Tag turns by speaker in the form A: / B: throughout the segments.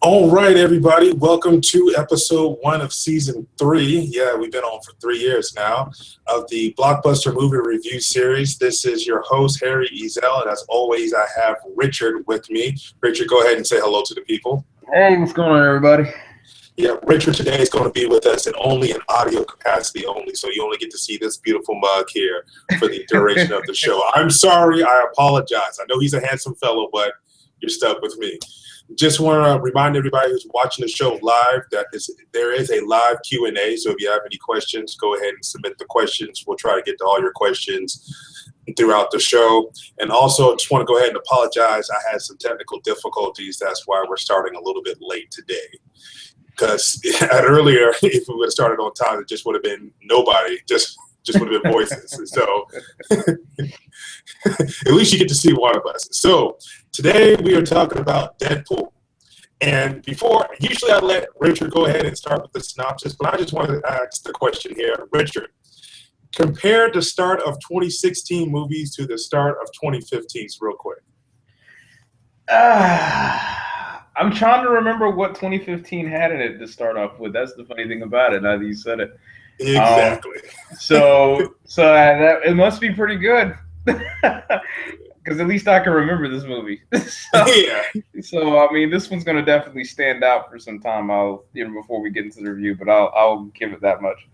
A: All right, everybody. Welcome to episode 1 of season 3. Yeah, we've been on for 3 years now of the Blockbuster movie review series. This is your host, Harry Ezel, and as always, I have Richard with me. Richard, go ahead and say hello to the people.
B: Hey, what's going on, everybody?
A: Yeah, Richard today is going to be with us in only an audio capacity only, so you only get to see this beautiful mug here for the duration of the show. I'm sorry. I apologize. I know he's a handsome fellow, but you're stuck with me. Just want to remind everybody who's watching the show live that there is a live Q&A. So if you have any questions, go ahead and submit the questions. We'll try to get to all your questions throughout the show. And also, just want to go ahead and apologize. I had some technical difficulties. That's why we're starting a little bit late today. Because earlier, if we would have started on time, it just would have been nobody. Just would have been voices. And so at least you get to see one of us. So today we are talking about Deadpool. And usually I let Richard go ahead and start with the synopsis, but I just wanted to ask the question here. Richard, compare the start of 2016 movies to the start of 2015s real quick.
B: I'm trying to remember what 2015 had in it to start off with. That's the funny thing about it, now that you said it.
A: Exactly.
B: So it must be pretty good. Because at least I can remember this movie. So I mean, this one's going to definitely stand out for some time. Before we get into the review, but I'll give it that much.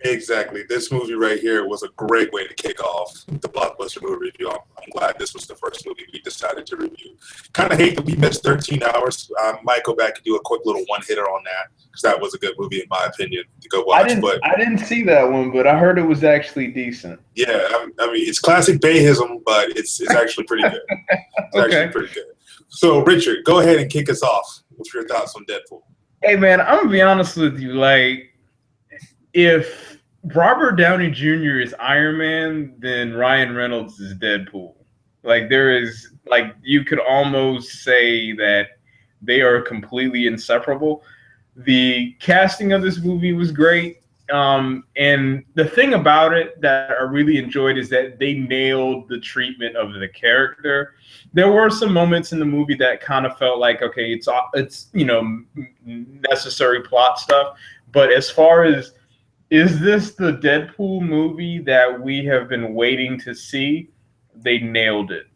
A: Exactly. This movie right here was a great way to kick off the Blockbuster movie review. I'm glad this was the first movie we decided to review. Kind of hate that we missed 13 hours. I might go back and do a quick little one-hitter on that because that was a good movie in my opinion to go watch.
B: I didn't see that one, but I heard it was actually decent.
A: Yeah, I mean it's classic Bayhism, but it's actually pretty good. It's actually pretty good. So Richard, go ahead and kick us off. What's your thoughts on Deadpool?
B: Hey man, I'm gonna be honest with you. Like, if Robert Downey Jr. is Iron Man, then Ryan Reynolds is Deadpool. Like, you could almost say that they are completely inseparable. The casting of this movie was great. And the thing about it that I really enjoyed is that they nailed the treatment of the character. There were some moments in the movie that kind of felt like, okay, it's necessary plot stuff. But as far as, is this the Deadpool movie that we have been waiting to see? They nailed it.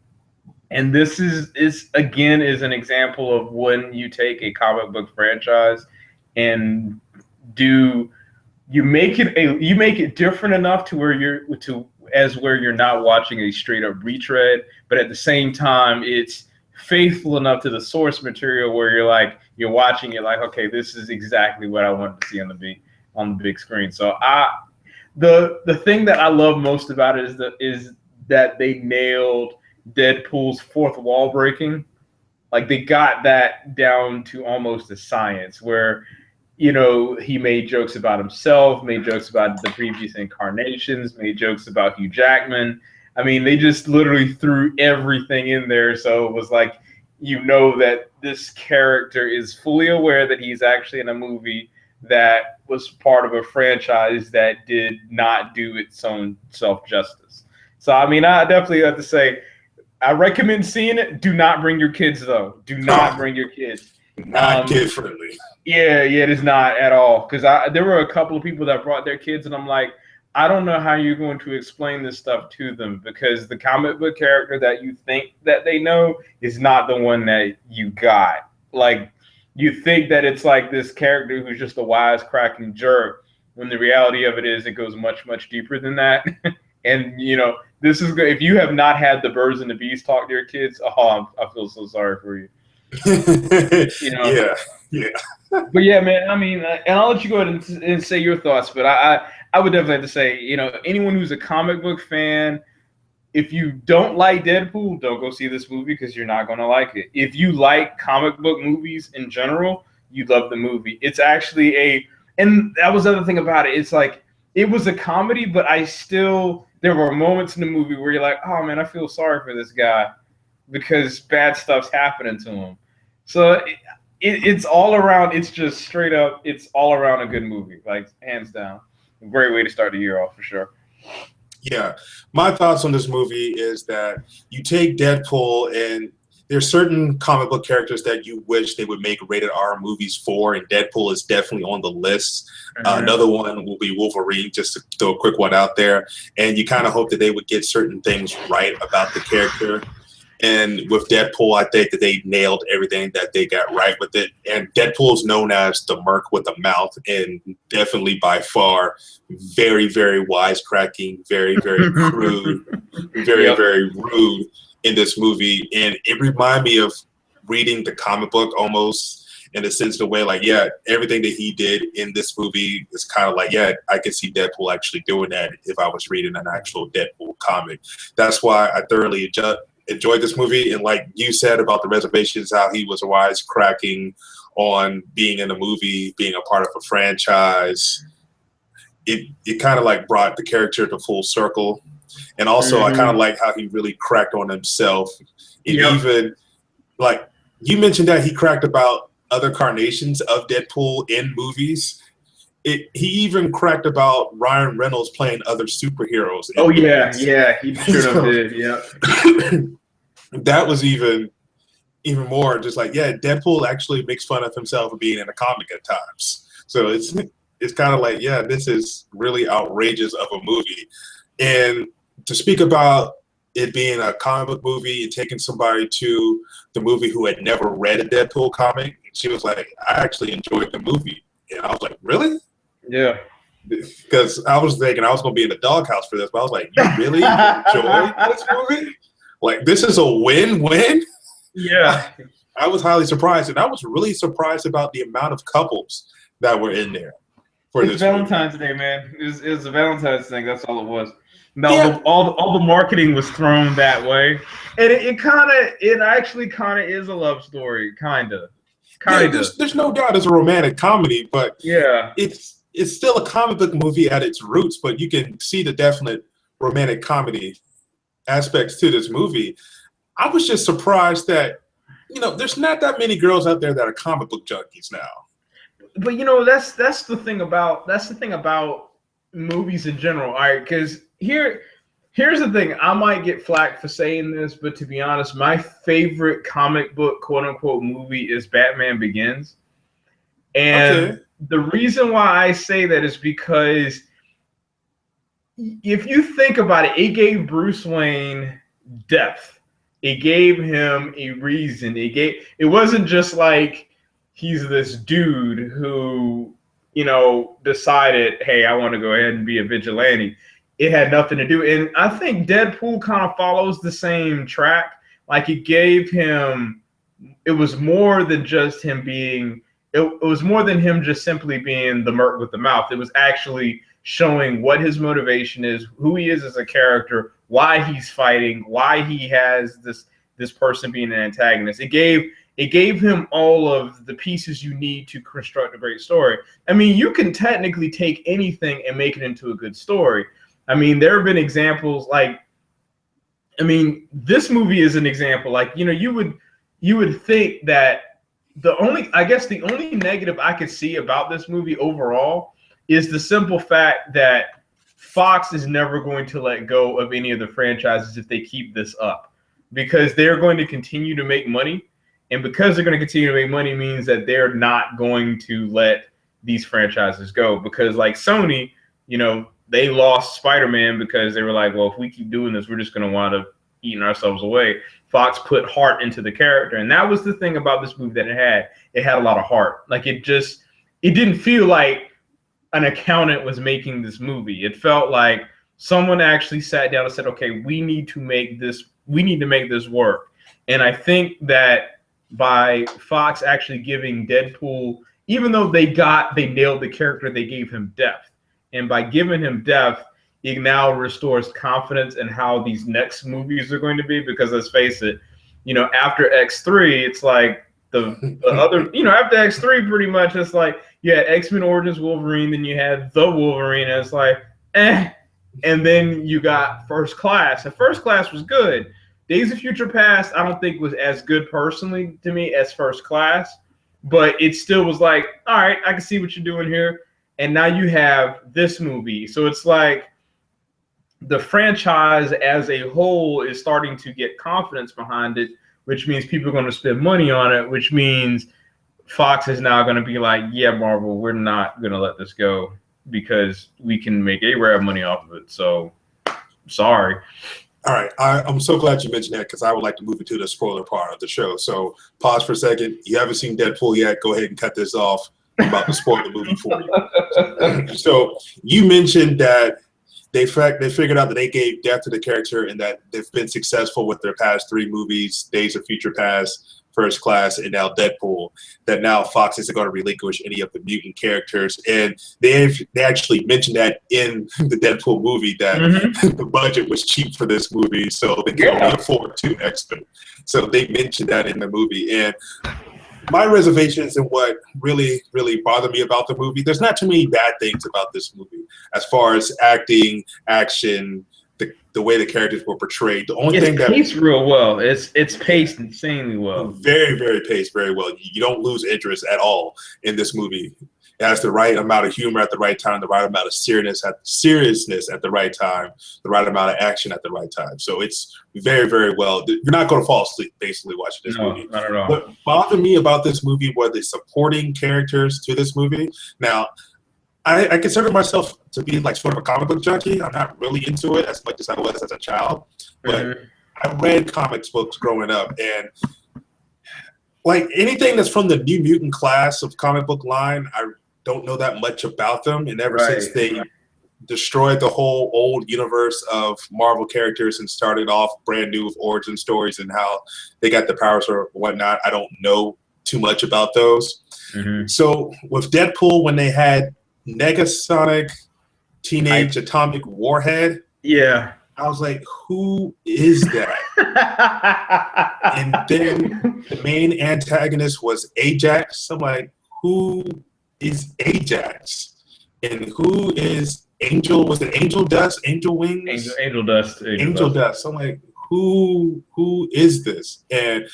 B: And this is an example of when you take a comic book franchise and you make it different enough to where you're not watching a straight up retread, but at the same time it's faithful enough to the source material where you're watching it like, okay, this is exactly what I wanted to see on the big screen. So the thing that I love most about it is that they nailed Deadpool's fourth wall breaking. Like, they got that down to almost a science where, he made jokes about himself, made jokes about the previous incarnations, made jokes about Hugh Jackman. I mean, they just literally threw everything in there. So it was like, that this character is fully aware that he's actually in a movie that was part of a franchise that did not do its own self-justice. So, I mean, I definitely have to say, I recommend seeing it. Do not bring your kids, though. Do not bring your kids.
A: Not kid-friendly.
B: Yeah, it is not at all. Because there were a couple of people that brought their kids, and I'm like, I don't know how you're going to explain this stuff to them, because the comic book character that you think that they know is not the one that you got. Like, you think that it's like this character who's just a wisecracking jerk, when the reality of it is it goes much, much deeper than that. And, this is good. If you have not had the birds and the bees talk to your kids, I feel so sorry for you.
A: Yeah.
B: But yeah, man, I mean, and I'll let you go ahead and say your thoughts, but I would definitely have to say, anyone who's a comic book fan, if you don't like Deadpool, don't go see this movie because you're not going to like it. If you like comic book movies in general, you love the movie. It's actually and that was the other thing about it. It's like, it was a comedy, but there were moments in the movie where you're like, oh man, I feel sorry for this guy because bad stuff's happening to him. So it's all around. It's just straight up. It's all around a good movie, like hands down. A great way to start the year off for sure.
A: Yeah, my thoughts on this movie is that you take Deadpool and there's certain comic book characters that you wish they would make rated R movies for, and Deadpool is definitely on the list. Another one will be Wolverine, just to throw a quick one out there. And you kind of hope that they would get certain things right about the character. And with Deadpool, I think that they nailed everything that they got right with it. And Deadpool's known as the Merc with a mouth, and definitely by far very, very wisecracking, very, very crude, very, very rude in this movie. And it reminded me of reading the comic book almost, in a sense, the way, like, yeah, everything that he did in this movie is kind of like, yeah, I could see Deadpool actually doing that if I was reading an actual Deadpool comic. That's why I thoroughly enjoyed this movie. And like you said about the reservations, how he was wisecracking on being in a movie, being a part of a franchise, it kind of like brought the character to full circle. And also I kind of like how he really cracked on himself. And even like you mentioned that he cracked about other carnations of Deadpool in movies. He even cracked about Ryan Reynolds playing other superheroes.
B: Oh yeah, he sure did. Yeah,
A: that was even more just like, yeah, Deadpool actually makes fun of himself for being in a comic at times. So it's kind of like, yeah, this is really outrageous of a movie. And to speak about it being a comic book movie and taking somebody to the movie who had never read a Deadpool comic, she was like, I actually enjoyed the movie. And I was like, really?
B: Yeah.
A: Because I was thinking I was going to be in the doghouse for this, but I was like, you really enjoyed this movie? Like, this is a win-win?
B: Yeah.
A: I was highly surprised. And I was really surprised about the amount of couples that were in there.
B: It's Valentine's Day, man. It was a Valentine's thing. That's all it was. No, all the marketing was thrown that way, and it actually kind of is a love story, kind of.
A: Yeah, there's no doubt it's a romantic comedy, but
B: yeah,
A: it's still a comic book movie at its roots. But you can see the definite romantic comedy aspects to this movie. I was just surprised that there's not that many girls out there that are comic book junkies now.
B: But that's the thing about movies in general. All right, because here's the thing. I might get flack for saying this, but to be honest, my favorite comic book quote unquote movie is Batman Begins. And the reason why I say that is because if you think about it, it gave Bruce Wayne depth. It gave him a reason. It wasn't just like he's this dude who, decided, hey, I want to go ahead and be a vigilante. It had nothing to do. And I think Deadpool kind of follows the same track. Like it was more than just him being, it was more than him just simply being the Merc with the mouth. It was actually showing what his motivation is, who he is as a character, why he's fighting, why he has this person being an antagonist. It gave him all of the pieces you need to construct a great story. I mean, you can technically take anything and make it into a good story. I mean, there have been examples this movie is an example. Like, you would think that the only negative I could see about this movie overall is the simple fact that Fox is never going to let go of any of the franchises if they keep this up, because they're going to continue to make money. And because they're going to continue to make money means that they're not going to let these franchises go. Because like Sony, they lost Spider-Man because they were like, well, if we keep doing this, we're just going to wind up eating ourselves away. Fox put heart into the character. And that was the thing about this movie that it had. It had a lot of heart. Like it didn't feel like an accountant was making this movie. It felt like someone actually sat down and said, okay, we need to make this work. And I think that by Fox actually giving Deadpool, even though they nailed the character, they gave him depth. And by giving him depth, it now restores confidence in how these next movies are going to be. Because let's face it, after X3, it's like the other, after X3, pretty much it's like you had X-Men Origins Wolverine, then you had the Wolverine, and it's like, and then you got First Class. And First Class was good. Days of Future Past, I don't think was as good personally to me as First Class, but it still was like, all right, I can see what you're doing here. And now you have this movie. So it's like the franchise as a whole is starting to get confidence behind it, which means people are going to spend money on it, which means Fox is now going to be like, yeah, Marvel, we're not going to let this go because we can make A-Rab money off of it. So, sorry.
A: All right, I'm so glad you mentioned that because I would like to move into the spoiler part of the show. So pause for a second. You haven't seen Deadpool yet. Go ahead and cut this off. I'm about to spoil the movie for you. So you mentioned that they figured out that they gave depth to the character and that they've been successful with their past 3 movies, Days of Future Past, First Class, and now Deadpool, that now Fox isn't going to relinquish any of the mutant characters. And they actually mentioned that in the Deadpool movie that the budget was cheap for this movie, so they could only afford 2 X-Men. So they mentioned that in the movie. And my reservations and what really, really bothered me about the movie, there's not too many bad things about this movie as far as acting, action, the way the characters were portrayed. The only thing that
B: paced real well. It's paced insanely well.
A: Very, very paced, very well. You don't lose interest at all in this movie. It has the right amount of humor at the right time, the right amount of seriousness at the right time, the right amount of action at the right time. So it's very, very well. You're not going to fall asleep basically watching this movie.
B: Not at all.
A: What bothered me about this movie were the supporting characters to this movie. Now, I consider myself to be like sort of a comic book junkie. I'm not really into it as much as I was as a child, but I read comics books growing up, and like anything that's from the New Mutant class of comic book line, I don't know that much about them. And ever since they destroyed the whole old universe of Marvel characters and started off brand new with origin stories and how they got the powers or whatnot, I don't know too much about those. So with Deadpool, when they had Negasonic Teenage Atomic Warhead, I was like, who is that? And then the main antagonist was Ajax. I'm like, who is Ajax? And who is Angel? Was it Angel Dust? Angel Wings?
B: Angel Dust.
A: Angel Dust. I'm like, who is this? And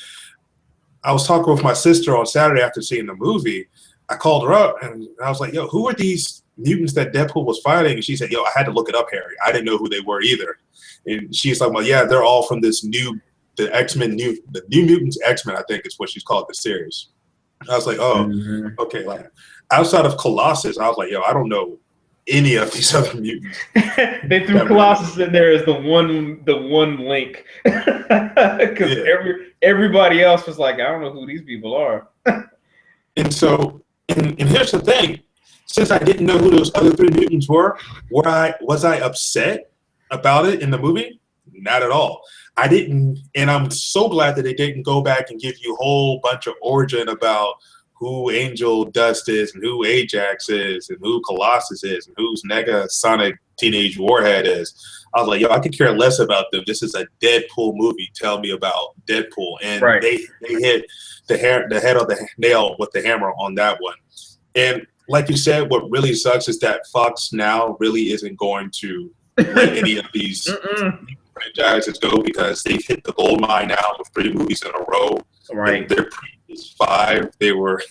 A: I was talking with my sister on Saturday after seeing the movie. I called her up and I was like, yo, who are these mutants that Deadpool was fighting? And she said, yo, I had to look it up, Harry. I didn't know who they were either. And she's like, well, yeah, they're all from the New Mutants X-Men, I think is what she's called, the series. I was like, oh, okay. Like outside of Colossus, I was like, yo, I don't know any of these other mutants.
B: They threw Colossus in there as the one link. Because everybody else was like, I don't know who these people are.
A: And so, and here's the thing. Since I didn't know who those other 3 mutants were, was I upset about it in the movie? Not at all. I didn't, and I'm so glad that they didn't go back and give you a whole bunch of origin about who Angel Dust is and who Ajax is and who Colossus is and who's Negasonic Teenage Warhead is. I was like, yo, I could care less about them. This is a Deadpool movie. Tell me about Deadpool. And they hit the head of the nail with the hammer on that one. And like you said, what really sucks is that Fox now really isn't going to let any of these franchises go because they've hit the gold mine now with 3 movies in a row.
B: Right.
A: Their previous 5, they were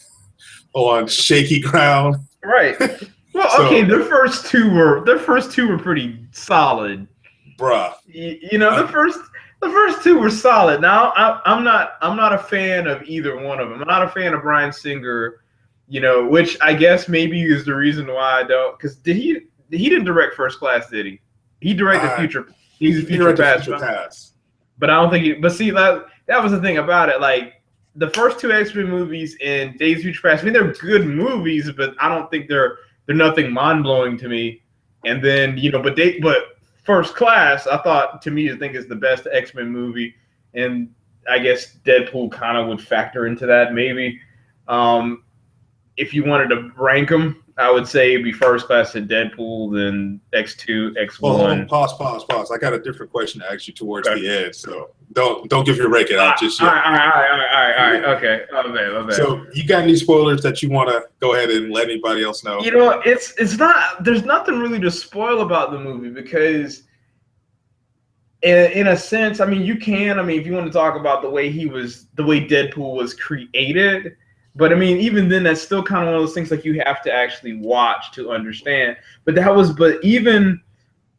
A: on shaky ground.
B: Right. Well, so, okay, their first two were pretty solid.
A: Bruh.
B: You know, the first 2 were solid. Now I'm not a fan of either one of them. I'm not a fan of Bryan Singer, you know, which I guess maybe is the reason why I don't, because he didn't direct First Class, did he? He directed Future Past. But I don't think but see that was the thing about it. Like the first 2 X-Men movies and Days of Future Past, I mean they're good movies, but I don't think they're nothing mind-blowing to me. And then, you know, but First Class, I think is the best X-Men movie, and I guess Deadpool kind of would factor into that maybe. If you wanted to rank them, I would say it'd be First Class and Deadpool, then X2, X1.
A: Well, pause. I got a different question to ask you towards the end, so don't give your ranking out just yet. All
B: right. Okay. Okay.
A: So you got any spoilers that you want to go ahead and let anybody else know?
B: You know, it's not. There's nothing really to spoil about the movie because, in a sense, I mean, you can. I mean, if you want to talk about the way Deadpool was created. But I mean, even then, that's still kind of one of those things like you have to actually watch to understand. But even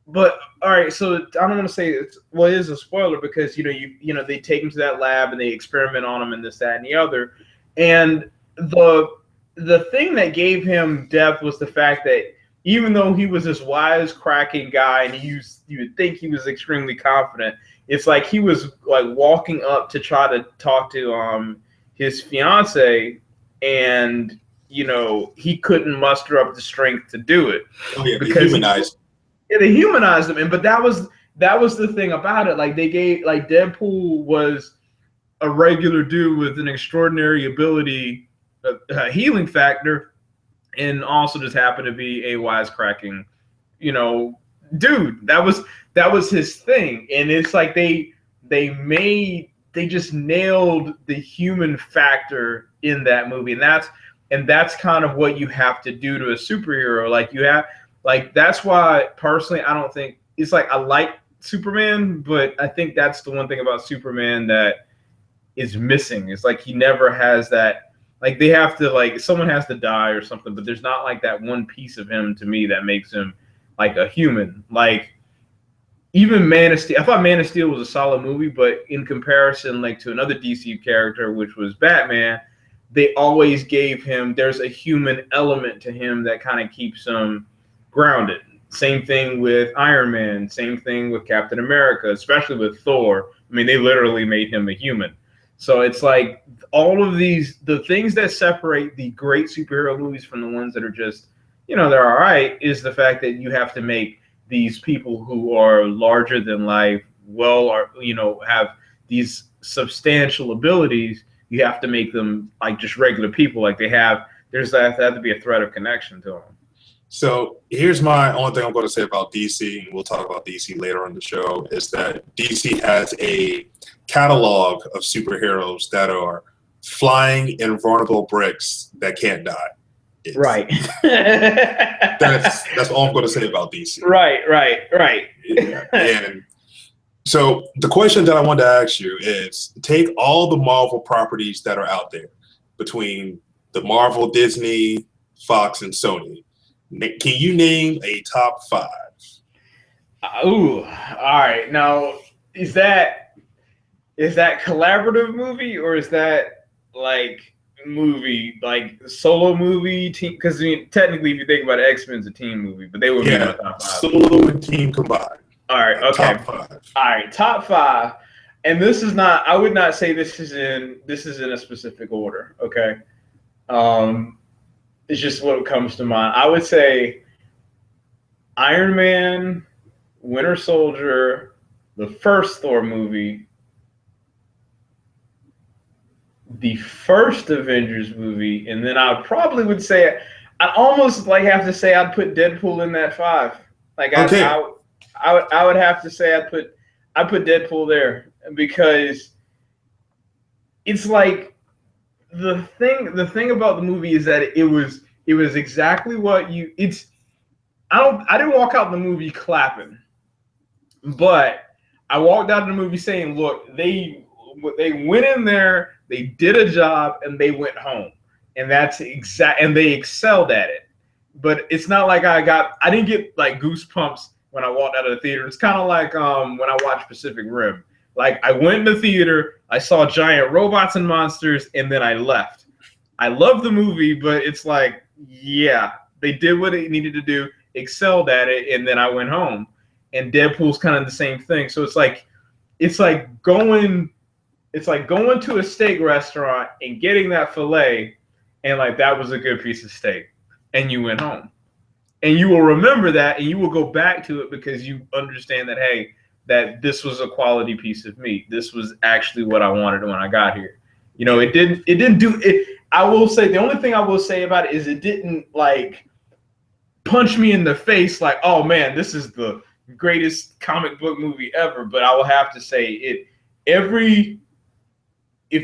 B: But all right, so I don't want to say it's well, it is a spoiler because they take him to that lab and they experiment on him and this, that, and the other, and the thing that gave him depth was the fact that even though he was this wise-cracking guy and you would think he was extremely confident, it's like he was like walking up to try to talk to his fiance, and he couldn't muster up the strength to do it.
A: Oh yeah, dehumanized.
B: They humanized him, but that was the thing about it. Like Deadpool was a regular dude with an extraordinary ability, a healing factor, and also just happened to be a wisecracking, dude. That was his thing, and it's like they just nailed the human factor in that movie, and that's kind of what you have to do to a superhero. That's why personally I don't think it's like I like Superman, but I think that's the one thing about Superman that is missing. It's like he never has that. Like they have to someone has to die or something, but there's not like that one piece of him to me that makes him like a human. Like even Man of Steel, I thought Man of Steel was a solid movie, but in comparison to another DC character, which was Batman, they always gave him, there's a human element to him that kind of keeps him grounded. Same thing with Iron Man, same thing with Captain America, especially with Thor. I mean, they literally made him a human. So it's like all of these, the things that separate the great superhero movies from the ones that are just, they're all right, is the fact that you have to make these people who are larger than life, have these substantial abilities. You have to make them like just regular people. Like there's have to be a thread of connection to them.
A: So here's my only thing I'm going to say about DC, and we'll talk about DC later on the show, is that DC has a catalog of superheroes that are flying invulnerable bricks that can't die.
B: Right.
A: That's all I'm going to say about DC.
B: Right.
A: Yeah. And so the question that I wanted to ask you is, take all the Marvel properties that are out there between the Marvel, Disney, Fox, and Sony. Can you name a top 5?
B: All right. Now, is that collaborative movie or is that movie solo movie team? Because technically, if you think about it, X-Men's a team movie, but they would be in the top 5.
A: Solo and team combined.
B: All right. Okay.
A: Top 5.
B: All right. Top 5, and this is not. I would not say this is in a specific order. Okay. It's just what comes to mind. I would say Iron Man, Winter Soldier, the first Thor movie, the first Avengers movie, and then I probably would say I almost have to say I'd put Deadpool in that 5.
A: Okay.
B: I would have to say I'd put Deadpool there because it's like the thing about the movie is that it was exactly what I didn't walk out the movie clapping, but I walked out of the movie saying, look, they went in there, they did a job, and they went home, and and they excelled at it. But it's not like I didn't get goosebumps when I walked out of the theater. It's kind of like when I watched Pacific Rim. I went in the theater, I saw giant robots and monsters, and then I left. I love the movie, but it's yeah, they did what they needed to do, excelled at it, and then I went home. And Deadpool's kind of the same thing. So it's like going to a steak restaurant and getting that filet, and that was a good piece of steak, and you went home. And you will remember that, and you will go back to it because you understand that, hey, that this was a quality piece of meat. This was actually what I wanted when I got here. It didn't do it. I will say the only thing I will say about it is it didn't punch me in the face oh man, this is the greatest comic book movie ever. But I will have to say if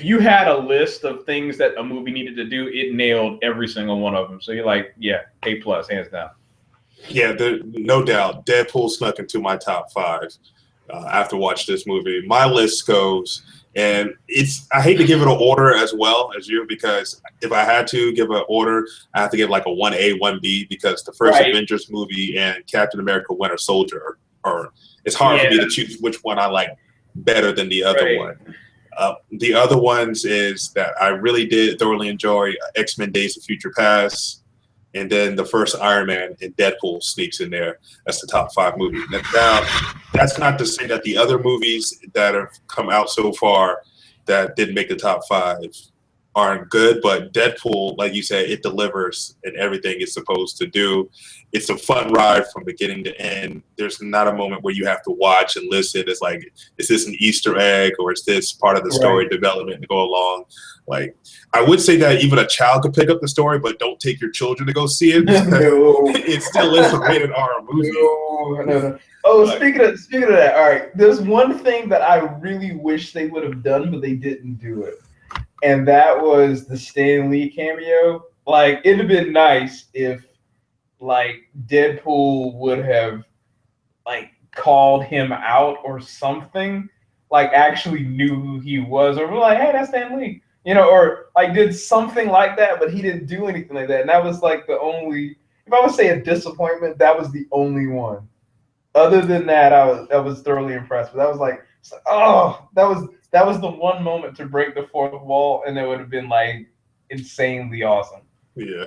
B: you had a list of things that a movie needed to do, it nailed every single one of them. So you're yeah, A+, hands down.
A: Yeah, no doubt. Deadpool snuck into my top 5 after watching this movie. My list goes, and I hate to give it an order as well as you, because if I had to give an order, I have to give a 1A, 1B, because the first Avengers movie and Captain America Winter Soldier are or it's hard for me to choose which one I like better than the other one. The other ones is that I really did thoroughly enjoy X-Men Days of Future Past, and then the first Iron Man and Deadpool sneaks in there. That's the top 5 movie. Now, that's not to say that the other movies that have come out so far that didn't make the top 5 aren't good, but Deadpool, like you said, it delivers in everything it's supposed to do. It's a fun ride from beginning to end. There's not a moment where you have to watch and listen. It's like, is this an Easter egg, or is this part of the story development to go along? Like, I would say that even a child could pick up the story, but don't take your children to go see it.
B: No.
A: It still is a rated R movie.
B: No. Oh, speaking of that, all right. There's one thing that I really wish they would have done, but they didn't do it. And that was the Stan Lee cameo. Like, it'd have been nice if, like, Deadpool would have, like, called him out or something. Like, actually knew who he was. Or like, hey, that's Stan Lee. You know, or, like, did something like that, but he didn't do anything like that. And that was, like, the only, if I would say a disappointment, that was the only one. Other than that, I was thoroughly impressed. But that was like, oh, that was the one moment to break the fourth wall, and it would have been like insanely awesome.
A: Yeah.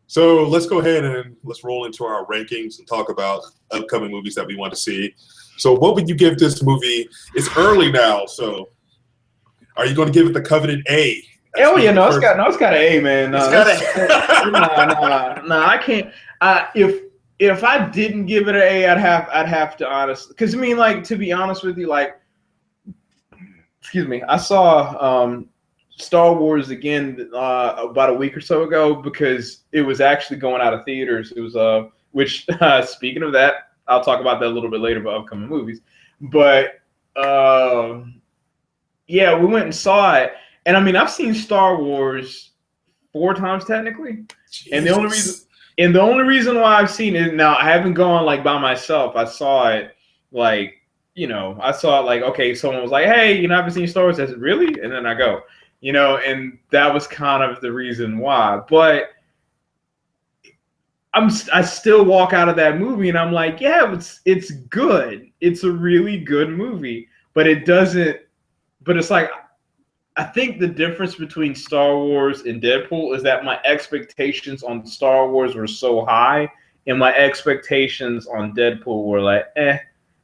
A: So let's go ahead and let's roll into our rankings and talk about upcoming movies that we want to see. So what would you give this movie? It's early now, so are you going to give it the coveted A?
B: Oh yeah, it's got an A, man.
A: It's got a
B: no, I can't. If I didn't give it an A, I'd have to honestly, because I mean, like, to be honest with you, like, excuse me, I saw Star Wars again about a week or so ago because it was actually going out of theaters. It was which speaking of that, I'll talk about that a little bit later about upcoming movies. But yeah, we went and saw it, and I mean, I've seen Star Wars 4 times technically, Jesus. And the only reason why I've seen it now, I haven't gone like by myself. I saw it like, you know, I saw it like, okay, someone was like, hey, you know, I haven't seen Star Wars. I said, really? And then I go, you know, and that was kind of the reason why. But I still walk out of that movie and I'm like, yeah, it's good. It's a really good movie, but it's like, I think the difference between Star Wars and Deadpool is that my expectations on Star Wars were so high and my expectations on Deadpool were like,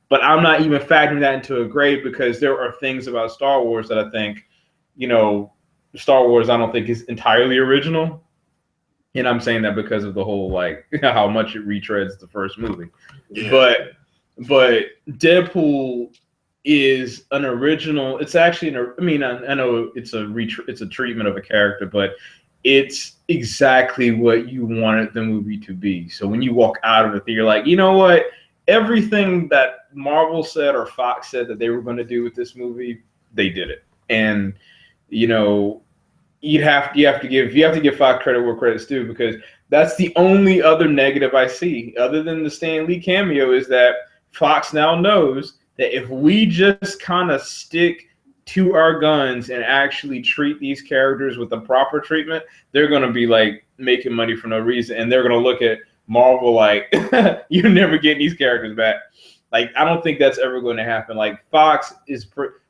B: but I'm not even factoring that into a grade because there are things about Star Wars that I think, you know, Star Wars I don't think is entirely original. And I'm saying that because of the whole, like, how much it retreads the first movie. Yeah. But Deadpool is an original. It's actually I know it's a treatment of a character, but it's exactly what you wanted the movie to be. So when you walk out of it, you're like, you know what? Everything that Marvel said or Fox said that they were going to do with this movie, they did it. And you know, you have to give Fox credit where credit's due, because that's the only other negative I see, other than the Stan Lee cameo, is that Fox now knows that if we just kind of stick to our guns and actually treat these characters with the proper treatment, they're going to be like making money for no reason. And they're going to look at Marvel like, you're never getting these characters back. Like, I don't think that's ever going to happen. Like,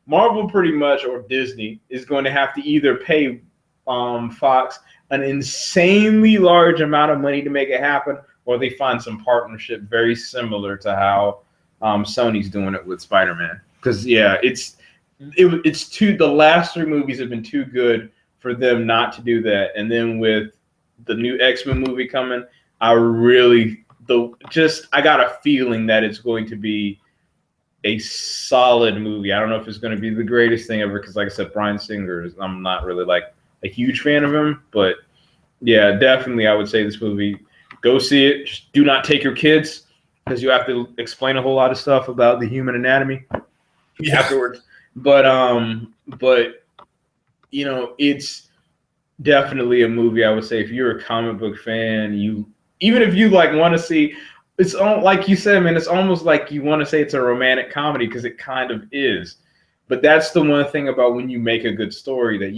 B: Marvel pretty much, or Disney, is going to have to either pay Fox an insanely large amount of money to make it happen, or they find some partnership very similar to how Sony's doing it with Spider-Man. Because yeah, the last 3 movies have been too good for them not to do that. And then with the new X-Men movie coming, I got a feeling that it's going to be a solid movie. I don't know if it's going to be the greatest thing ever, because like I said, Bryan Singer, I'm not really like a huge fan of him, but yeah, definitely I would say this movie, go see it. Just do not take your kids, because you have to explain a whole lot of stuff about the human anatomy afterwards. But you know, it's definitely a movie I would say if you're a comic book fan, even if you like want to see, it's like you said, man, it's almost like you want to say it's a romantic comedy, because it kind of is. But that's the one thing about when you make a good story, that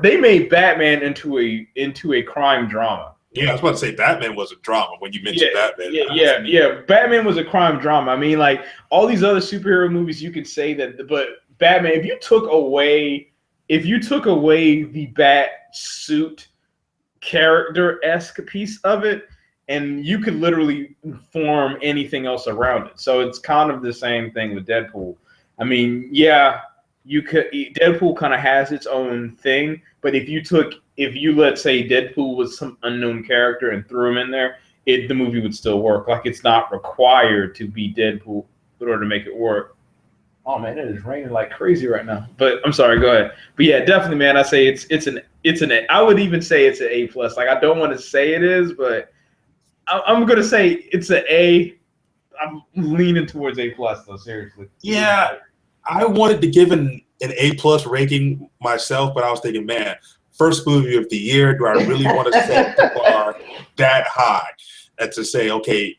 B: they made Batman into a crime drama.
A: Yeah, I was about to say Batman was a drama when you mentioned Batman.
B: Yeah. Batman was a crime drama. I mean, like all these other superhero movies, you could say that, but Batman, if you took away the bat suit character-esque piece of it, and you could literally form anything else around it. So it's kind of the same thing with Deadpool. I mean, yeah, Deadpool kind of has its own thing, but if you let's say Deadpool was some unknown character and threw him in there, the movie would still work. Like it's not required to be Deadpool in order to make it work. Oh man, it is raining like crazy right now. But I'm sorry, go ahead. But yeah, definitely, man. I say it's an I would even say it's an A+. Like I don't want to say it is, but I'm gonna say it's an A. I'm leaning towards A+ though. Seriously.
A: Yeah, I wanted to give an A+ ranking myself, but I was thinking, man, first movie of the year. Do I really want to set the bar that high and to say, okay,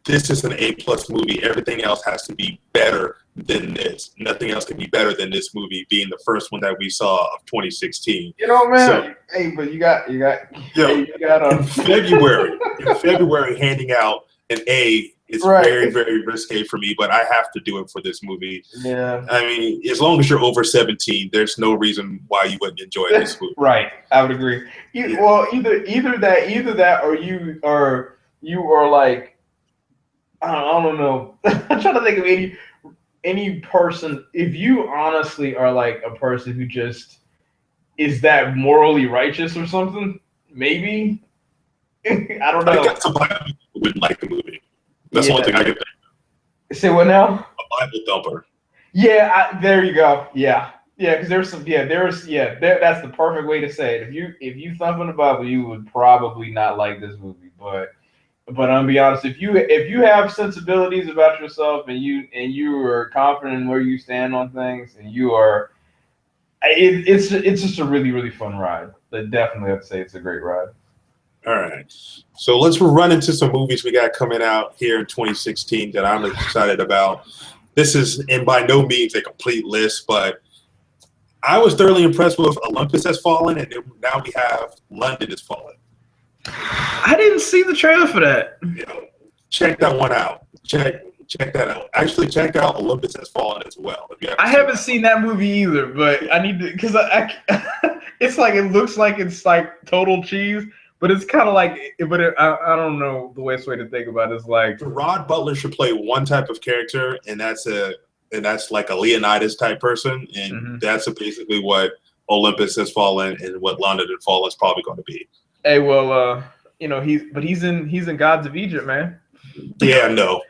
A: this is an A+ movie. Everything else has to be better than this. Nothing else can be better than this movie being the first one that we saw of 2016.
B: You know, man. So, hey, but you got
A: in February, handing out an A is very, very risque for me, but I have to do it for this movie.
B: Yeah.
A: I mean, as long as you're over 17, there's no reason why you wouldn't enjoy this movie.
B: Right. I would agree. Well, either that or you are like, I don't know. I'm trying to think of any person. If you honestly are like a person who just is that morally righteous or something, maybe. I don't know.
A: I got somebody who wouldn't like the movie. That's one thing I can think.
B: Say what now?
A: A Bible thumper.
B: Yeah, there you go. Yeah, because that's the perfect way to say it. If you thump in the Bible, you would probably not like this movie, but I'm be honest, if you have sensibilities about yourself and you are confident in where you stand on things and you are, it's just a really, really fun ride. But definitely, I'd say it's a great ride.
A: All right, so let's run into some movies we got coming out here in 2016 that I'm excited about. This is, and by no means a complete list, but I was thoroughly impressed with Olympus Has Fallen, and now we have London Has Fallen.
B: I didn't see the trailer for that.
A: Check that one out. Check that out. Actually, check out Olympus Has Fallen as well.
B: I haven't seen that movie either, but I need to, because it's like it looks like it's like total cheese, but it's kind of like, I don't know the best way to think about it. It's like
A: Rod Butler should play one type of character, and that's like a Leonidas type person, and that's basically what Olympus Has Fallen and what London Has Fallen is probably going to be.
B: Hey, well, he's in Gods of Egypt, man.
A: Yeah, no.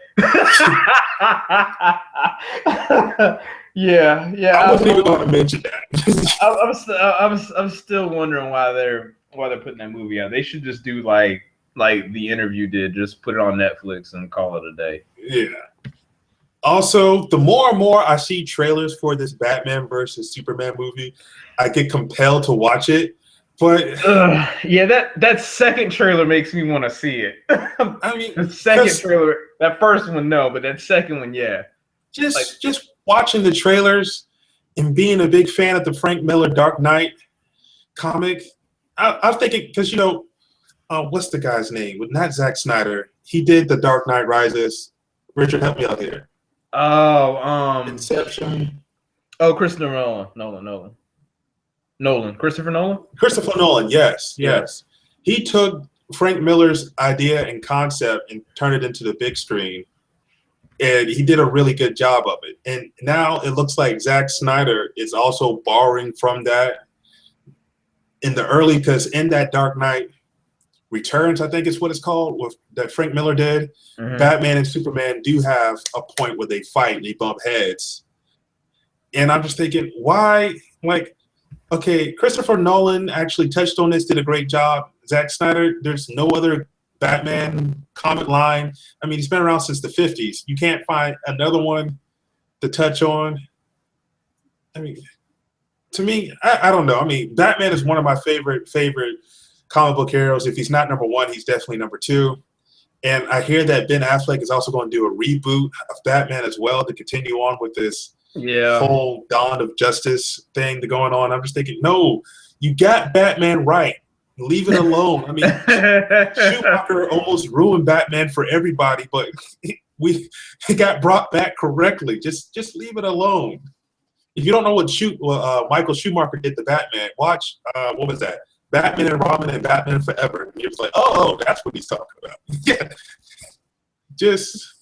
B: yeah.
A: I wasn't even going to mention that.
B: I'm still wondering why they're putting that movie out. They should just do like The Interview did, just put it on Netflix and call it a day.
A: Yeah. Also, the more and more I see trailers for this Batman versus Superman movie, I get compelled to watch it. But
B: that second trailer makes me want to see it.
A: I mean,
B: the second trailer, that first one, no, but that second one, yeah.
A: Just watching the trailers and being a big fan of the Frank Miller Dark Knight comic, I'm thinking, because what's the guy's name? Not Zack Snyder. He did the Dark Knight Rises. Richard, help me out here. Inception.
B: Oh, Christopher Nolan. Christopher Nolan,
A: yes. He took Frank Miller's idea and concept and turned it into the big screen, and he did a really good job of it. And now it looks like Zack Snyder is also borrowing from that in the early, because in that Dark Knight Returns, I think is what it's called, that Frank Miller did, Batman and Superman do have a point where they fight and they bump heads. And I'm just thinking, why, okay, Christopher Nolan actually touched on this, did a great job. Zack Snyder, there's no other Batman comic line. I mean, he's been around since the 50s. You can't find another one to touch on. I mean, to me, I don't know. I mean, Batman is one of my favorite comic book heroes. If he's not number one, he's definitely number two. And I hear that Ben Affleck is also going to do a reboot of Batman as well to continue on with this whole Dawn of Justice thing going on. I'm just thinking, no, you got Batman right. leave it alone. I mean, Schumacher almost ruined Batman for everybody, but it got brought back correctly. Just leave it alone. If you don't know what Michael Schumacher did to Batman, watch what was that? Batman and Robin and Batman Forever. And you're just like, oh, that's what he's talking about. Yeah, just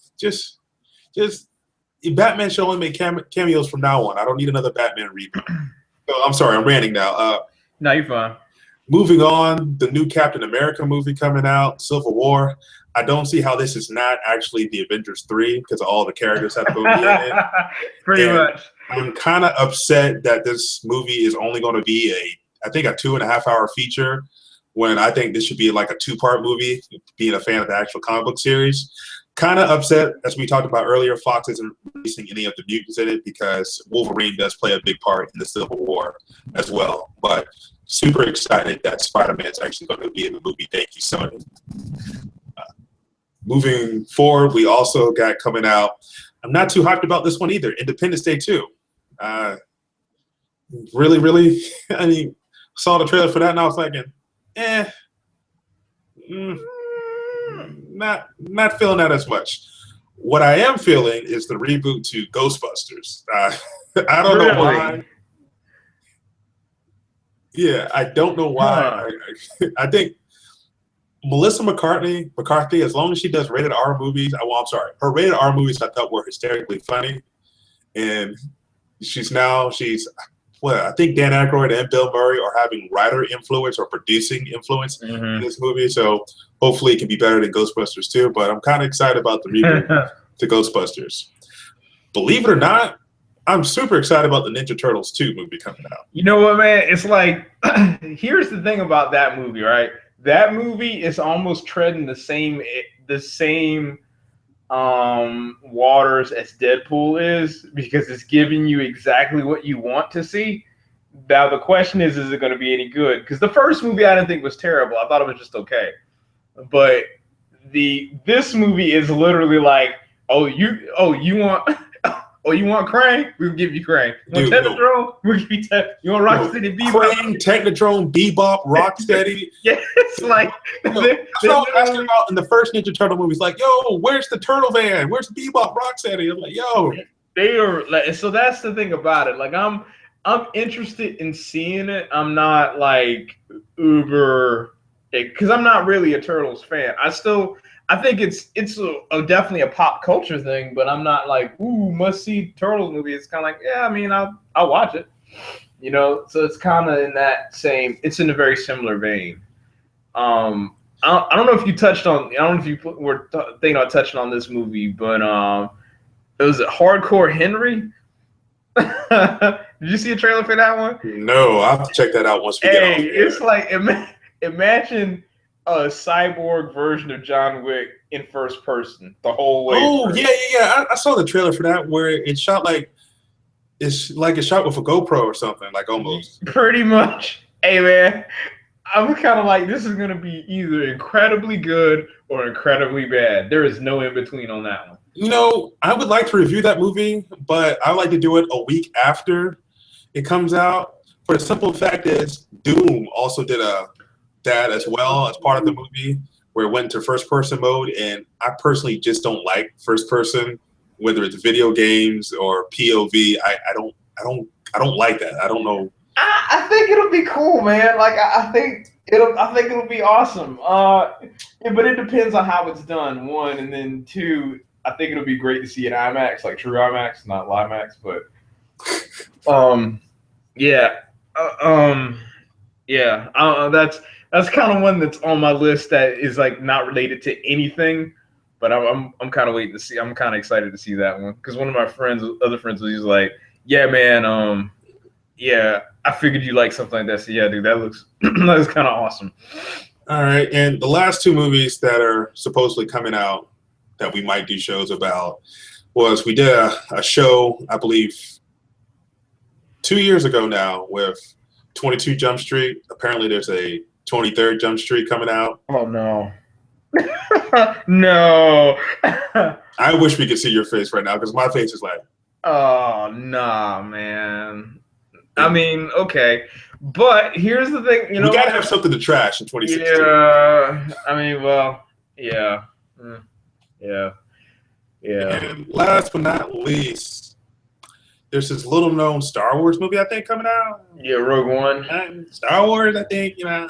A: Batman should only make cameos from now on. I don't need another Batman reboot. So, I'm sorry, I'm ranting now.
B: No, you're fine.
A: Moving on, the new Captain America movie coming out, Civil War. I don't see how this is not actually the Avengers 3 because all the characters have to go be in it.
B: Pretty much.
A: I'm kind of upset that this movie is only going to be I think a 2.5-hour feature when I think this should be like a 2-part movie, being a fan of the actual comic book series. Kind of upset, as we talked about earlier, Fox isn't releasing any of the mutants in it because Wolverine does play a big part in the Civil War as well. But super excited that Spider-Man's actually going to be in the movie. Thank you, Sony. Moving forward, we also got coming out. I'm not too hyped about this one either. Independence Day 2. Really, I mean, saw the trailer for that and I was thinking, not feeling that as much. What I am feeling is the reboot to Ghostbusters. I don't know why. Yeah, I don't know why. I think Melissa McCarthy, as long as she does rated R movies, her rated R movies I thought were hysterically funny. And I think Dan Aykroyd and Bill Murray are having writer influence or producing influence in this movie. So hopefully it can be better than Ghostbusters 2. But I'm kind of excited about the reboot to Ghostbusters. Believe it or not, I'm super excited about the Ninja Turtles 2 movie coming out.
B: You know what, man? It's like, here's the thing about that movie, right? That movie is almost treading the same waters as Deadpool is because it's giving you exactly what you want to see. Now the question is it going to be any good? Because the first movie I didn't think was terrible. I thought it was just okay. But this movie is literally like, you want Krang? We'll give you Krang. You want Technodrome? We'll give you Technodrome. You want Rocksteady Bebop?
A: Krang, Technodrome, Bebop, Rocksteady.
B: Yeah, it's like
A: that's what I was asking about in the first Ninja Turtle movie. It's like, yo, where's the Turtle Van? Where's Bebop, Rocksteady? I'm like, yo.
B: They are like, so that's the thing about it. Like, I'm interested in seeing it. I'm not like uber, because I'm not really a Turtles fan. I think it's definitely a pop culture thing, but I'm not like, ooh, must see Turtles movie. It's kind of like, yeah, I mean, I'll watch it, you know. So it's kind of in that same. It's in a very similar vein. I don't know if you touched on. I don't know if you were thinking about touching on this movie, but it was Hardcore Henry. Did you see a trailer for that one?
A: No, I'll have to check that out once we get off here.
B: It's like imagine a cyborg version of John Wick in first person the whole way.
A: Oh, through. Yeah. I saw the trailer for that where it's shot like it's shot with a GoPro or something, like almost.
B: Pretty much. Hey man, I'm kind of like, this is gonna be either incredibly good or incredibly bad. There is no in between on that one.
A: You know, I would like to review that movie, but I like to do it a week after it comes out. For the simple fact is, Doom also did that as well as part of the movie, where it went to first person mode, and I personally just don't like first person, whether it's video games or POV. I don't like that. I don't know.
B: I think it'll be cool, man. Like I think it'll be awesome. But it depends on how it's done. One, and then two, I think it'll be great to see in IMAX, like true IMAX, not LIMAX. But that's kind of one that's on my list that is like not related to anything. But I'm kind of waiting to see. I'm kind of excited to see that one because one of my other friends was like, yeah, man, yeah, I figured you like something like that. So yeah, dude, that looks kind of awesome.
A: All right, and the last two movies that are supposedly coming out that we might do shows about was we did a show, I believe, 2 years ago now with 22 Jump Street. Apparently, there's a 23rd Jump Street coming out.
B: Oh no. No.
A: I wish we could see your face right now because my face is like,
B: oh nah, man. I mean, okay, but here's the thing. You know,
A: we gotta have something to trash in 2016.
B: Yeah, I mean, well, yeah, yeah, yeah.
A: And last but not least, there's this little known Star Wars movie I think coming out.
B: Yeah, Rogue One.
A: Star Wars, I think, you know.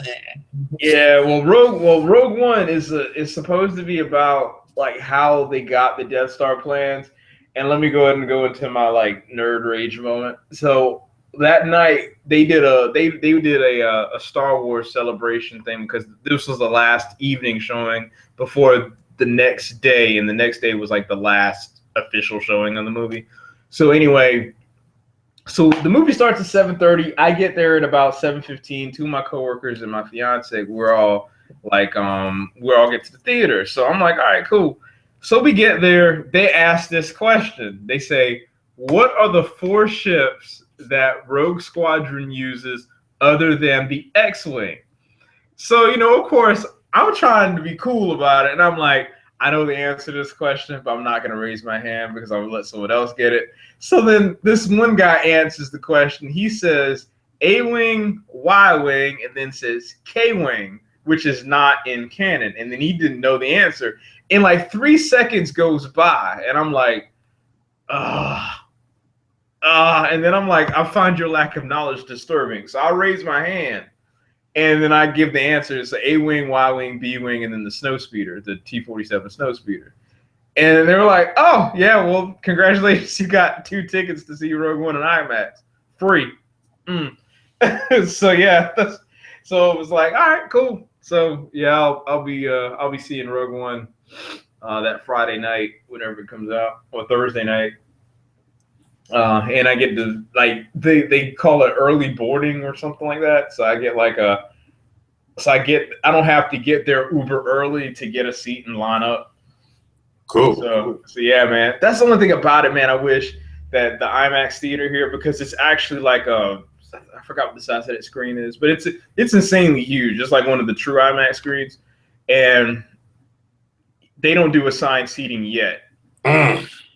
B: Yeah, Rogue One is supposed to be about like how they got the Death Star plans. And let me go ahead and go into my like nerd rage moment. So that night they did a Star Wars celebration thing because this was the last evening showing before the next day, and the next day was like the last official showing of the movie. So anyway, so the movie starts at 7:30. I get there at about 7:15. Two of my coworkers and my fiance, we're all get to the theater. So I'm like, all right, cool. So we get there. They ask this question. They say, "What are the 4 ships that Rogue Squadron uses other than the X-wing?" So of course, I'm trying to be cool about it, and I'm like, I know the answer to this question, but I'm not going to raise my hand because I'm going to let someone else get it. So then this one guy answers the question. He says A-wing, Y-wing, and then says K-wing, which is not in canon. And then he didn't know the answer. And like 3 seconds goes by, and I'm like, and then I'm like, I find your lack of knowledge disturbing. So I raise my hand. And then I give the answers: A-wing, Y-wing, B-wing, and then the snowspeeder, the T-47 snowspeeder. And they were like, "Oh yeah, well, congratulations, you got 2 tickets to see Rogue One in IMAX, free." So yeah, so it was like, all right, cool. So yeah, I'll be seeing Rogue One that Friday night, whenever it comes out, or Thursday night. And I get to they call it early boarding or something like that. So I get I don't have to get there uber early to get a seat and line up.
A: Cool.
B: So yeah, man, that's the only thing about it, man. I wish that the IMAX theater here, because it's actually like I forgot what the size of that screen is, but it's insanely huge. It's like one of the true IMAX screens, and they don't do assigned seating yet.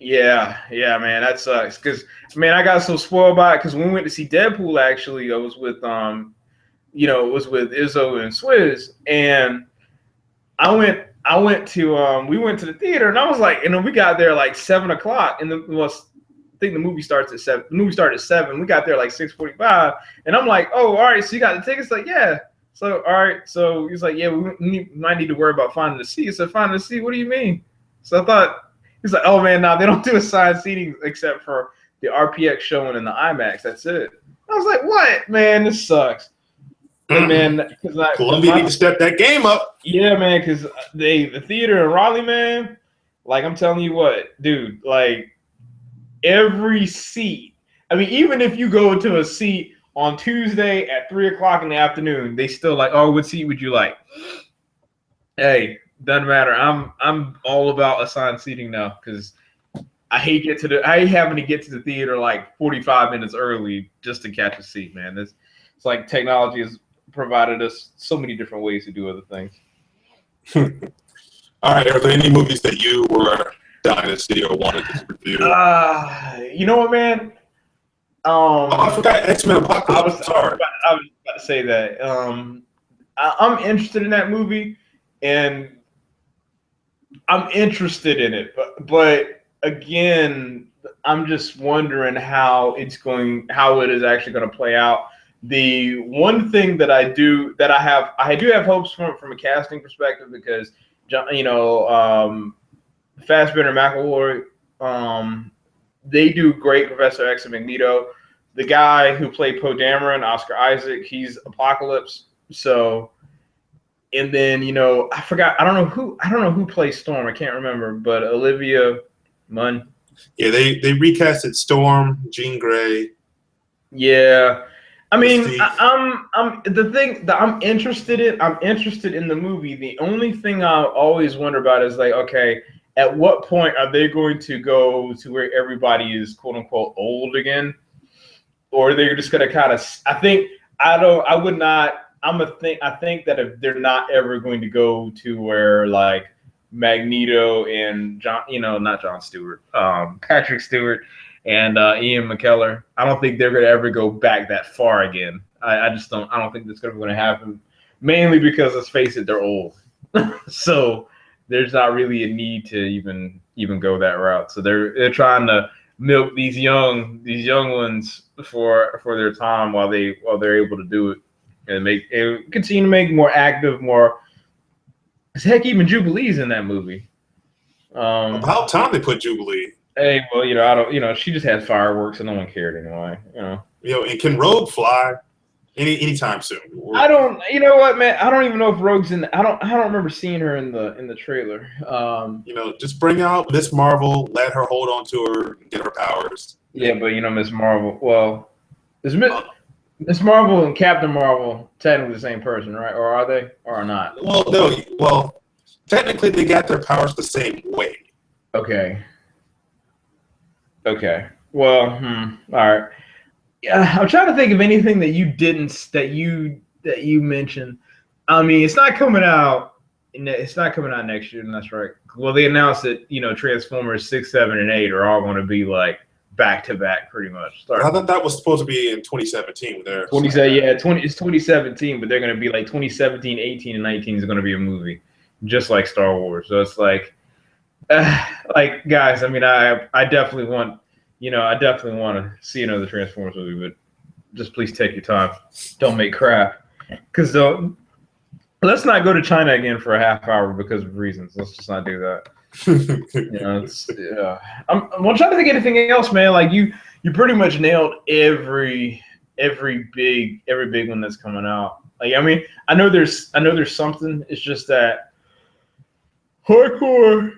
B: Yeah, man, that sucks. Because man, I got so spoiled by it. Because when we went to see Deadpool, actually, I was with it was with Izzo and Swizz, and we went to the theater, and I was like, we got there like 7:00, and I think the movie starts at 7. The movie started at 7. We got there like 6:45, and I'm like, oh, all right, so you got the tickets? Like, yeah. So all right, so he's like, yeah, we might need to worry about finding a seat. I said, finding a seat? What do you mean? So I thought. He's like, oh man, they don't do assigned seating except for the RPX showing in the IMAX. That's it. I was like, what? Man, this sucks. And man,
A: Columbia need to step that game up.
B: Yeah, man, because the theater in Raleigh, man, like I'm telling you what, dude, like every seat. I mean, even if you go to a seat on Tuesday at 3:00 in the afternoon, they still like, oh, what seat would you like? Hey. Doesn't matter. I'm all about assigned seating now because I hate having to get to the theater like 45 minutes early just to catch a seat, man. It's like technology has provided us so many different ways to do other things.
A: All right, are there any movies that you were dying to see or wanted to review?
B: You know what, man?
A: I forgot X-Men Apocalypse.
B: I was about to say that. I'm interested in that movie, and I'm interested in it, but again, I'm just wondering how it is actually going to play out. The one thing that I do have hopes from a casting perspective, because Fassbender, McAvoy, they do great. Professor X and Magneto, the guy who played Poe Dameron, Oscar Isaac, he's Apocalypse. So. And then I forgot. I don't know who plays Storm. I can't remember. But Olivia Munn.
A: Yeah, they recasted Storm, Jean Grey.
B: Yeah, I mean, I'm the thing that I'm interested in. I'm interested in the movie. The only thing I always wonder about is like, okay, at what point are they going to go to where everybody is quote unquote old again, or they're just going to kind of? I think I think that if they're not ever going to go to where like Magneto and Patrick Stewart and Ian McKellen. I don't think they're going to ever go back that far again. I just don't. I don't think that's ever going to happen. Mainly because, let's face it, they're old, so there's not really a need to even go that route. So they're trying to milk these young ones for their time while they're able to do it and continue to make more active, more. Heck, even Jubilee's in that movie.
A: About time they put Jubilee.
B: Hey, well, I don't. She just had fireworks and no one cared anyway.
A: And can Rogue fly anytime soon?
B: I don't. You know what, man? I don't even know if Rogue's in. I don't remember seeing her in the trailer.
A: Just bring out Miss Marvel, let her hold on to her, and get her powers.
B: Yeah, but Miss Marvel. Well, is Miss Marvel and Captain Marvel technically the same person, right? Or are they? Or not?
A: Well, no. Well, technically, they got their powers the same way.
B: Okay. Well, all right. Yeah, I'm trying to think of anything that you mentioned. I mean, it's not coming out. It's not coming out next year, and that's right. Well, they announced that Transformers 6, 7, and 8 are all going to be like back to back, pretty much.
A: I thought that was supposed to be in 2017.
B: It's 2017, but they're going to be like 2017, 18, and 19 is going to be a movie, just like Star Wars. So it's like guys. I mean, I definitely want. I definitely want to see another Transformers movie, but just please take your time. Don't make crap. Because let's not go to China again for a half hour because of reasons. Let's just not do that. I'm trying to think of anything else, man. Like you pretty much nailed every big one that's coming out. Like, I mean, I know there's something. It's just that Hardcore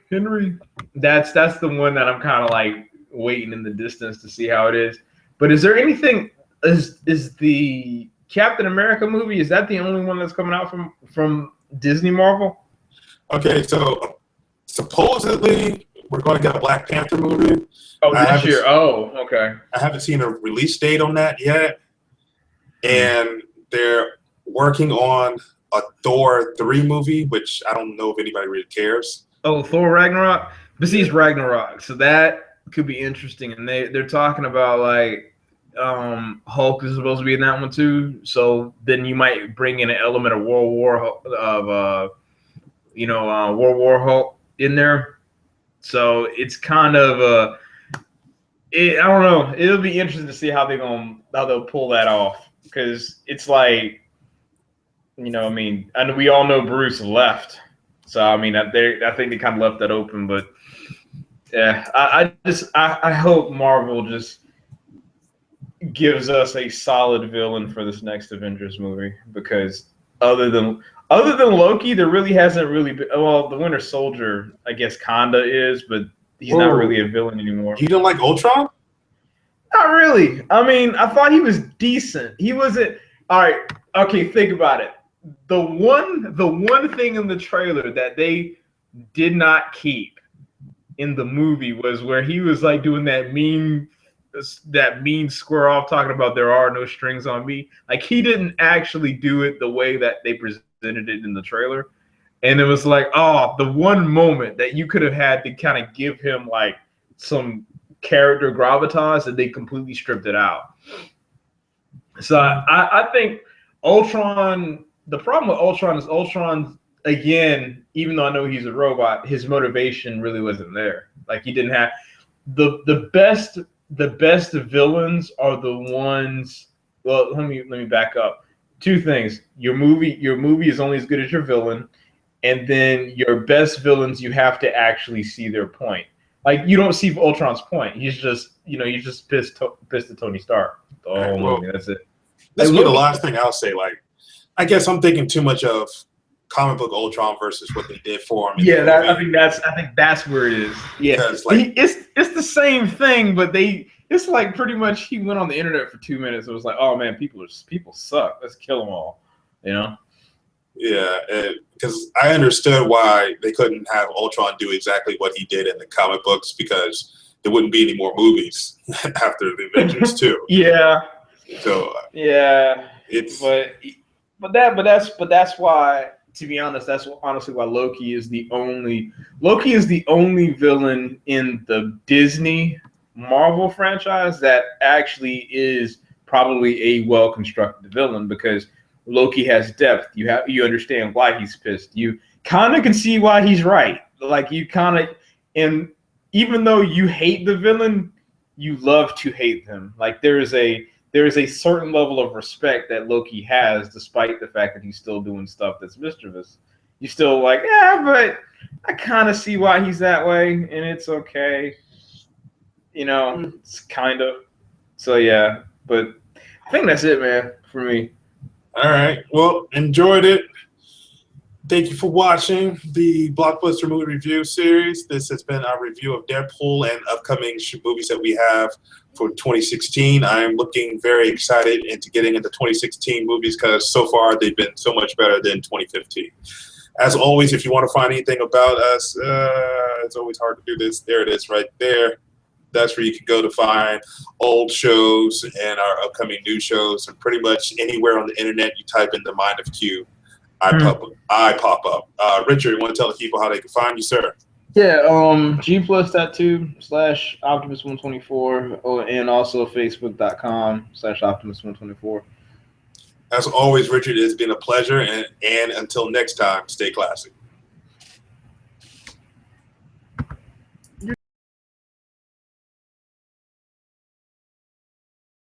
B: Henry. That's the one that I'm kind of like waiting in the distance to see how it is. But is there anything? Is the Captain America movie? Is that the only one that's coming out from Disney Marvel?
A: Okay, so supposedly we're going to get a Black Panther movie.
B: Oh, this year. Oh, okay.
A: I haven't seen a release date on that yet, and they're working on a Thor 3 movie, which I don't know if anybody really cares.
B: Oh, Thor Ragnarok? But see, it's Ragnarok, so that could be interesting. And they're talking about like Hulk is supposed to be in that one too. So then you might bring in an element of World War Hulk in there. So it's kind of I don't know. It'll be interesting to see how they'll pull that off, because it's like. I mean, and we all know Bruce left, so I mean, I think they kind of left that open. But yeah, I hope Marvel just gives us a solid villain for this next Avengers movie, because other than Loki, there really hasn't really been. Well, the Winter Soldier, I guess, kinda is, but he's not really a villain anymore.
A: You don't like Ultron?
B: Not really. I mean, I thought he was decent. He wasn't. All right. Okay, think about it. The one thing in the trailer that they did not keep in the movie was where he was like doing that mean square off, talking about there are no strings on me. Like, he didn't actually do it the way that they presented it in the trailer. And it was like, oh, the one moment that you could have had to kind of give him like some character gravitas, and they completely stripped it out. So I think Ultron. The problem with Ultron is Ultron, again, even though I know he's a robot, his motivation really wasn't there. Like, he didn't have the best villains are the ones. Well, let me back up. Two things. Your movie is only as good as your villain, and then your best villains, you have to actually see their point. Like, you don't see Ultron's point. He's just pissed at Tony Stark. The whole movie. That's it.
A: This will be the last thing I'll say. Like, I guess I'm thinking too much of comic book Ultron versus what they did for him.
B: Yeah, I think that's where it is. Yeah, like, it's the same thing, but it's like pretty much he went on the internet for 2 minutes. It was like, oh man, people suck. Let's kill them all.
A: Yeah, because I understood why they couldn't have Ultron do exactly what he did in the comic books, because there wouldn't be any more movies after the Avengers 2.
B: Yeah.
A: So
B: yeah,
A: it's
B: but that's why to be honest, that's honestly why Loki is the only villain in the Disney Marvel franchise that actually is probably a well constructed villain, because Loki has depth. You understand why he's pissed. You kind of can see why he's right. Like you kind of, and even though you hate the villain, you love to hate them. Like there is a certain level of respect that Loki has, despite the fact that he's still doing stuff that's mischievous. You still like, yeah, but I kind of see why he's that way, and it's okay. You know, it's kind of. So yeah, but I think that's it, man, for me.
A: All right. Well, enjoyed it. Thank you for watching the Blockbuster movie review series. This has been our review of Deadpool and upcoming movies that we have for 2016. I am looking very excited into getting into 2016 movies because so far they've been so much better than 2015. As always, if you want to find anything about us, it's always hard to do this. There it is right there. That's where you can go to find old shows and our upcoming new shows. And pretty much anywhere on the internet, you type in the Mind of Q, I pop up. Richard, you want to tell the people how they can find you, sir?
B: Yeah, gplus.2/Optimus124 and also facebook.com/Optimus124.
A: As always, Richard, it's been a pleasure. And until next time, stay classy.